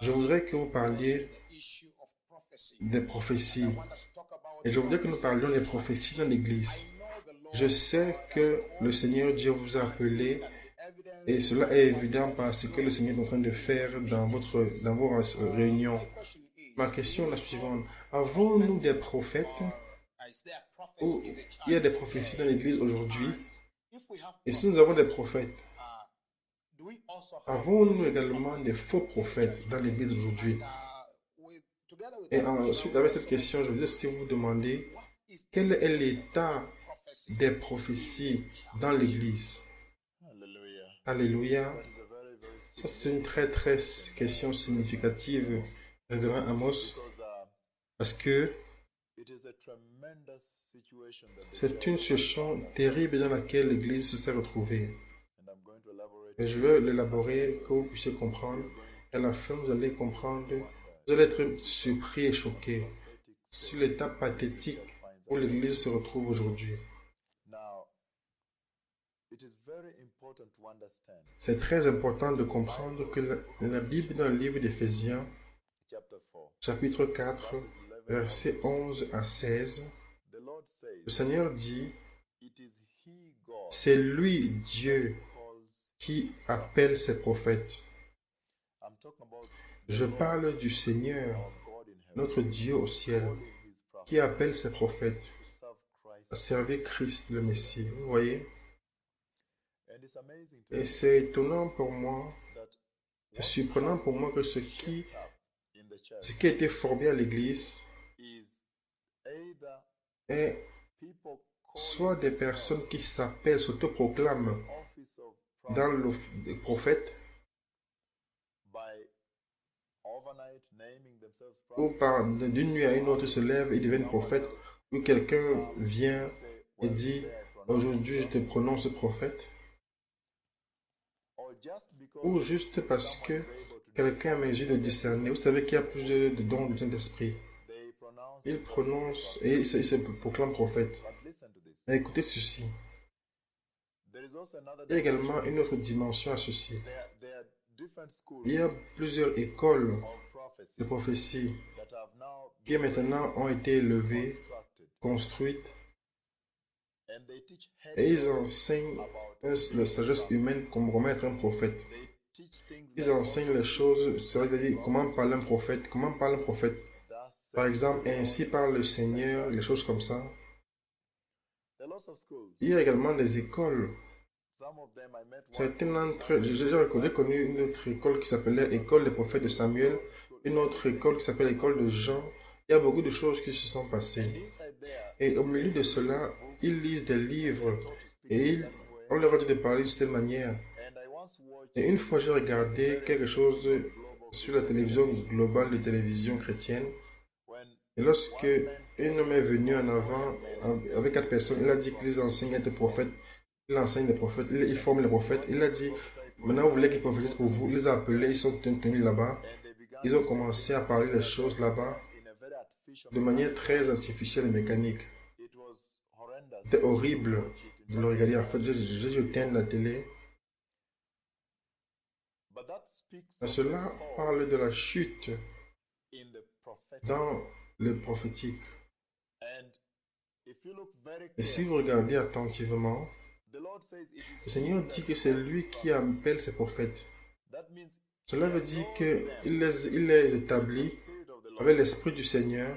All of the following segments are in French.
je voudrais que vous parliez des prophéties. Et je voudrais que nous parlions des prophéties dans l'Église. Je sais que le Seigneur Dieu vous a appelé et cela est évident parce que le Seigneur est en train de faire dans vos réunions. Ma question est la suivante. Avons-nous des prophètes ou il y a des prophéties dans l'Église aujourd'hui? Et si nous avons des prophètes, avons-nous également des faux prophètes dans l'Église aujourd'hui? Et ensuite, avec cette question, je voudrais aussi vous demander quel est l'état des prophéties dans l'Église. Alléluia. Ça, c'est une très question significative, révérend Amos, parce que c'est une situation terrible dans laquelle l'Église se s'est retrouvée. Et je vais l'élaborer, que vous puissiez comprendre. Et à la fin, vous allez comprendre, vous allez être surpris et choqué sur l'état pathétique où l'Église se retrouve aujourd'hui. C'est très important de comprendre que la Bible dans le livre d'Éphésiens, chapitre 4, versets 11 à 16, le Seigneur dit, c'est lui, Dieu, qui appelle ses prophètes. Je parle du Seigneur, notre Dieu au ciel, qui appelle ses prophètes à servir Christ le Messie. Vous voyez? Et c'est étonnant pour moi, c'est surprenant pour moi que ce qui a été formé à l'Église est soit des personnes qui s'appellent, s'autoproclament dans le prophète, ou d'une nuit à une autre se lèvent et deviennent prophètes, ou quelqu'un vient et dit aujourd'hui je te prononce prophète, ou juste parce que quelqu'un a mes yeux de discerner. Vous savez qu'il y a plusieurs dons du Saint-Esprit. Il prononce et il se proclame prophète. Mais écoutez ceci. Il y a également une autre dimension à ceci. Il y a plusieurs écoles de prophétie qui maintenant ont été élevées, construites, et ils enseignent la sagesse humaine comme comment être un prophète. Ils enseignent les choses, c'est-à-dire comment parler un prophète, comment parle un prophète. Par exemple, ainsi parle le Seigneur, les choses comme ça. Il y a également des écoles. Certaines d'entre eux, j'ai déjà connu une autre école qui s'appelait École des prophètes de Samuel, une autre école qui s'appelle École de Jean. Il y a beaucoup de choses qui se sont passées. Et au milieu de cela, ils lisent des livres et on leur a dit de parler de cette manière. Et une fois, j'ai regardé quelque chose sur la télévision globale de télévision chrétienne. Et lorsque un homme est venu en avant avec 4 personnes, il a dit qu'ils enseignent à être prophètes. Il enseigne les prophètes, il forme les prophètes. Il a dit, maintenant vous voulez qu'ils prophétisent pour vous. Il les a appelés, ils sont tenus là-bas. Ils ont commencé à parler des choses là-bas de manière très artificielle et mécanique. C'était horrible de le regarder. En fait, j'ai dû éteindre la télé. Mais cela parle de la chute dans le prophétique. Et si vous regardez attentivement, le Seigneur dit que c'est lui qui appelle ses prophètes. Cela veut dire qu'il les établit avec l'esprit du Seigneur,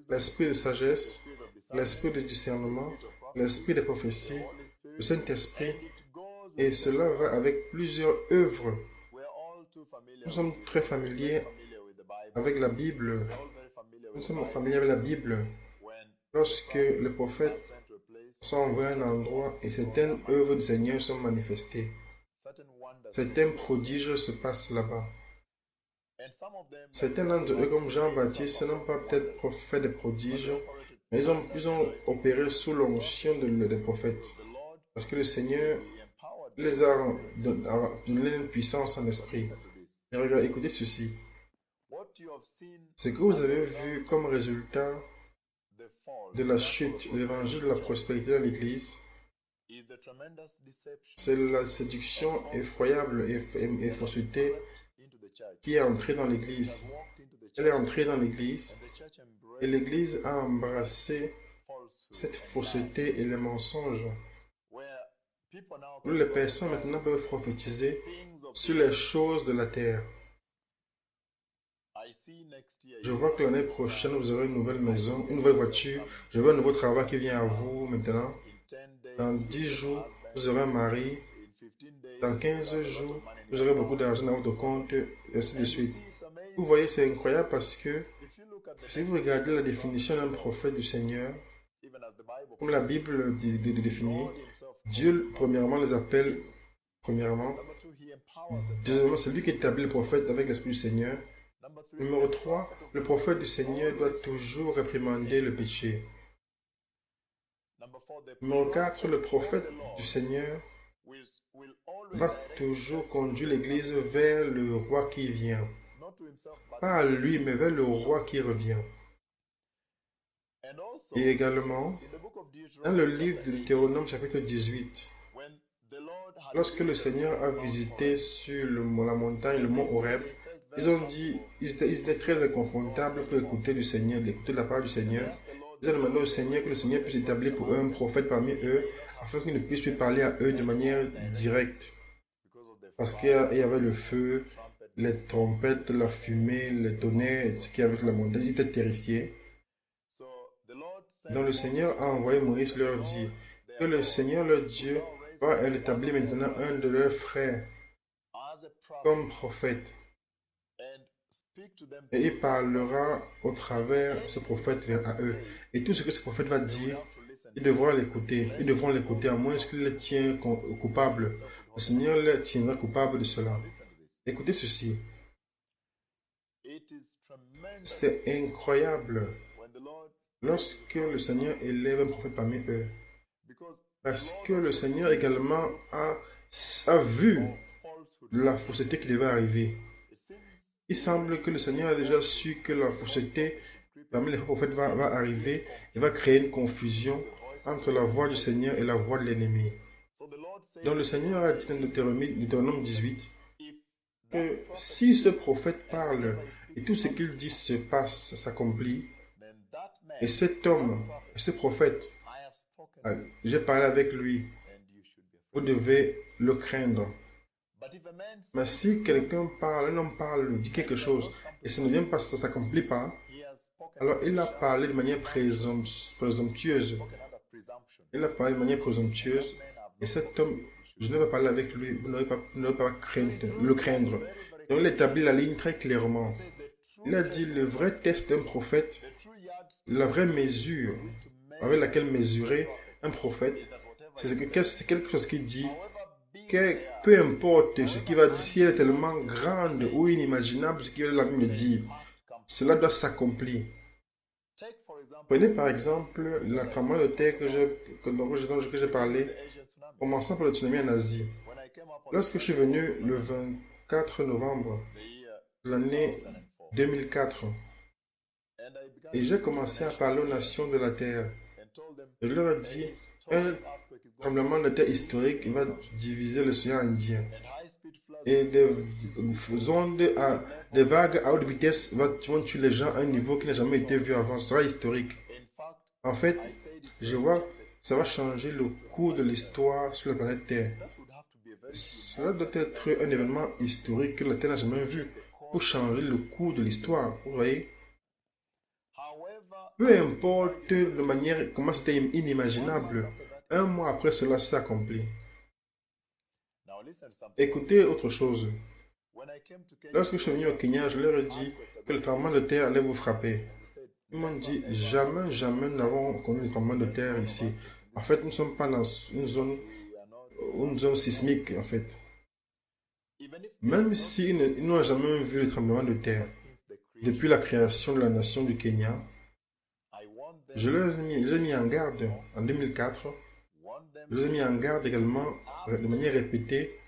l'esprit de sagesse, l'esprit de discernement, l'esprit de prophétie, le Saint-Esprit. Et cela va avec plusieurs œuvres. Nous sommes très familiers avec la Bible. Nous sommes familiers avec la Bible. Lorsque les prophètes sont envoyés à un endroit et certaines œuvres du Seigneur sont manifestées. Certains prodiges se passent là-bas. Certains d'entre eux, comme Jean-Baptiste, n'ont pas peut-être fait des prodiges, mais ils ont opéré sous l'onction des prophètes. Parce que le Seigneur les a donné une puissance en esprit. Et regardez, écoutez ceci. Ce que vous avez vu comme résultat de la chute, de l'évangile de la prospérité dans l'Église, C'est la séduction effroyable et fausseté qui est entrée dans l'Église. Elle est entrée dans l'Église et l'Église a embrassé cette fausseté et les mensonges. Où les personnes maintenant peuvent prophétiser sur les choses de la terre. Je vois que l'année prochaine, vous aurez une nouvelle maison, une nouvelle voiture. Je vois un nouveau travail qui vient à vous maintenant. Dans 10 jours, vous aurez un mari. Dans 15 jours, vous aurez beaucoup d'argent dans votre compte, et ainsi de suite. Vous voyez, c'est incroyable parce que si vous regardez la définition d'un prophète du Seigneur, comme la Bible définit, Dieu, premièrement, les appelle, premièrement. Deuxièmement, c'est lui qui établit le prophète avec l'Esprit du Seigneur. Numéro 3, le prophète du Seigneur doit toujours réprimander le péché. Numéro 4, le prophète du Seigneur va toujours conduire l'Église vers le roi qui vient. Pas à lui, mais vers le roi qui revient. Et également, dans le livre de Deutéronome chapitre 18, lorsque le Seigneur a visité sur la montagne, le mont Horeb, ils ont dit, ils étaient très inconfortables pour écouter du Seigneur, d'écouter de la part du Seigneur. Ils ont demandé au Seigneur que le Seigneur puisse établir pour eux un prophète parmi eux, afin qu'il ne puisse plus parler à eux de manière directe. Parce qu'il y avait le feu, les trompettes, la fumée, les tonnerres, ce qu'il y avait sur la montagne. Ils étaient terrifiés. Donc le Seigneur a envoyé Moïse leur dire que le Seigneur, leur Dieu, va établir maintenant un de leurs frères comme prophète. Et il parlera au travers ce prophète à eux. Et tout ce que ce prophète va dire, ils devront l'écouter. Ils devront l'écouter à moins qu'il les tienne coupables. Le Seigneur les tiendra coupables de cela. Écoutez ceci. C'est incroyable lorsque le Seigneur élève un prophète parmi eux. Parce que le Seigneur également a vu la fausseté qui devait arriver. Il semble que le Seigneur a déjà su que la fausseté parmi les prophètes va arriver et va créer une confusion entre la voix du Seigneur et la voix de l'ennemi. Donc le Seigneur a dit dans Deutéronome 18 que si ce prophète parle et tout ce qu'il dit se passe, s'accomplit, et cet homme, ce prophète, j'ai parlé avec lui, vous devez le craindre. Mais si quelqu'un parle, un homme parle, dit quelque chose, et ça ne vient pas, ça ne s'accomplit pas, alors il a parlé de manière présomptueuse. Il a parlé de manière présomptueuse, et cet homme, je ne vais pas parler avec lui, vous n'aurez pas le craindre. Donc il établit la ligne très clairement. Il a dit le vrai test d'un prophète, la vraie mesure avec laquelle mesurer un prophète, c'est quelque chose qui dit que peu importe ce qu'il va dire, si elle est tellement grande ou inimaginable, ce qu'il va me dire, cela doit s'accomplir. Prenez par exemple la tremblement de terre dont j'ai parlé, commençant par le tsunami en Asie. Lorsque je suis venu le 24 novembre de l'année 2004, et j'ai commencé à parler aux nations de la terre, je leur ai dit, un tremblement de terre historique va diviser l'océan Indien. Et des vagues à haute vitesse vont tuer les gens à un niveau qui n'a jamais été vu avant. Ce sera historique. En fait, je vois que ça va changer le cours de l'histoire sur la planète Terre. Cela doit être un événement historique que la Terre n'a jamais vu pour changer le cours de l'histoire. Vous voyez? Peu importe de manière comment c'était inimaginable, un mois après cela s'est accompli. Écoutez autre chose. Lorsque je suis venu au Kenya, je leur ai dit que le tremblement de terre allait vous frapper. Ils m'ont dit, jamais nous n'avons connu le tremblement de terre ici. En fait, nous ne sommes pas dans une zone sismique, en fait. Même s'ils n'ont jamais vu le tremblement de terre depuis la création de la nation du Kenya, je les ai mis en garde en 2004. Je les ai mis en garde également de manière répétée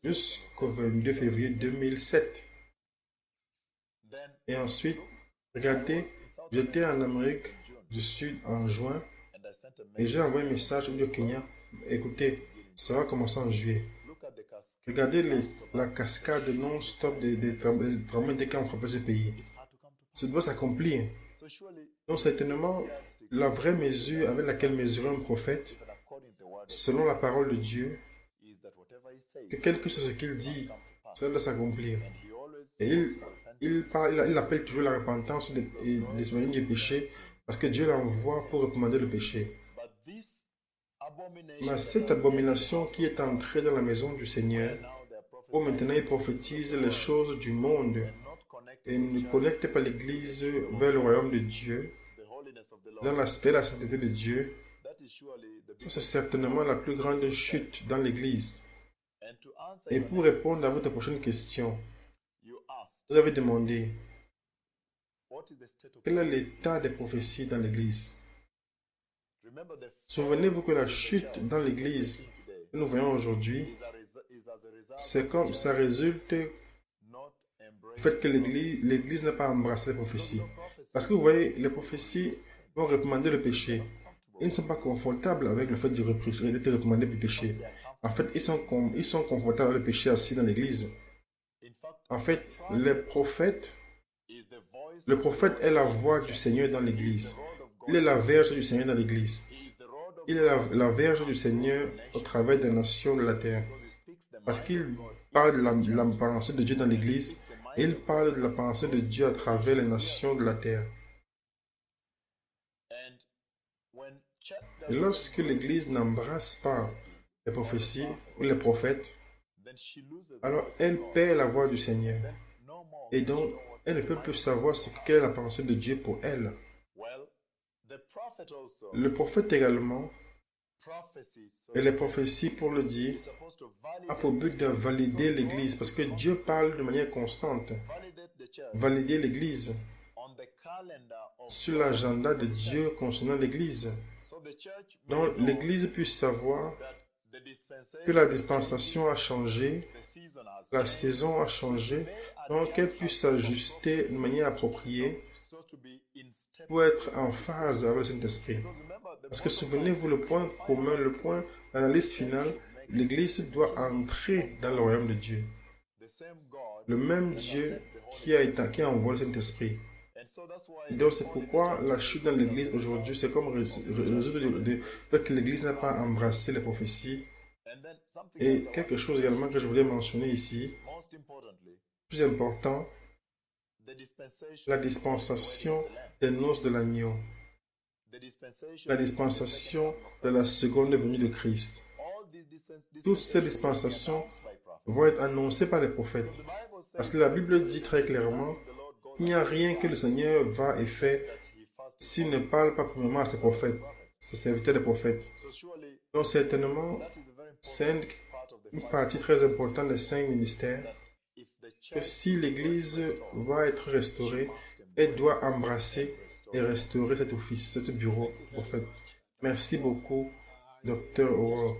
jusqu'au 22 février 2007. Et ensuite, regardez, j'étais en Amérique du Sud en juin et j'ai envoyé un message au Kenya Écoutez, ça va commencer en juillet. Regardez la cascade non-stop des tremblements de terre qui ont frappé ce pays. Ça doit s'accomplir. Donc certainement, la vraie mesure avec laquelle mesurer un prophète, selon la parole de Dieu, que quel que soit ce qu'il dit, cela doit s'accomplir. Et il appelle toujours la repentance et l'éloignement du péché, parce que Dieu l'envoie pour réprimander le péché. Mais cette abomination qui est entrée dans la maison du Seigneur, où maintenant il prophétise les choses du monde et ne connecte pas l'Église vers le royaume de Dieu, dans l'aspect de la sainteté de Dieu, c'est certainement la plus grande chute dans l'Église. Et pour répondre à votre prochaine question, vous avez demandé quel est l'état des prophéties dans l'Église. Souvenez-vous que la chute dans l'Église que nous voyons aujourd'hui, c'est comme ça résulte du fait que l'Église n'a pas embrassé les prophéties. Parce que vous voyez, les prophéties vont réprimander le péché. Ils ne sont pas confortables avec le fait d'être réprimandés du péché. En fait, ils sont confortables avec le péché assis dans l'Église. En fait, le prophète est la voix du Seigneur dans l'Église. Il est la verge du Seigneur dans l'Église. Il est la verge du Seigneur au travers des nations de la terre. Parce qu'il parle de la pensée de Dieu dans l'Église et il parle de la pensée de Dieu à travers les nations de la terre. Et lorsque l'Église n'embrasse pas les prophéties ou les prophètes, alors elle perd la voix du Seigneur. Et donc, elle ne peut plus savoir ce qu'est la pensée de Dieu pour elle. Le prophète également, et les prophéties, pour le dire, a pour but de valider l'Église, parce que Dieu parle de manière constante. Valider l'Église sur l'agenda de Dieu concernant l'Église. Donc, l'Église puisse savoir que la dispensation a changé, la saison a changé, donc qu'elle puisse s'ajuster de manière appropriée pour être en phase avec le Saint-Esprit. Parce que souvenez-vous, le point commun, l'analyse finale, l'Église doit entrer dans le royaume de Dieu. Le même Dieu qui a envoyé le Saint-Esprit. Donc c'est pourquoi la chute dans l'Église aujourd'hui, c'est comme résultat du fait que l'Église n'a pas embrassé les prophéties. Et quelque chose également que je voulais mentionner ici, plus important, la dispensation des noces de l'agneau, la dispensation de la seconde venue de Christ. Toutes ces dispensations vont être annoncées par les prophètes. Parce que la Bible dit très clairement qu'il n'y a rien que le Seigneur va et fait s'il ne parle pas premièrement à ses prophètes, ses serviteurs des prophètes. Donc certainement, c'est une partie très importante des 5 ministères que si l'Église va être restaurée, elle doit embrasser et restaurer cet office, ce bureau prophète. Merci beaucoup, Dr. Aurore.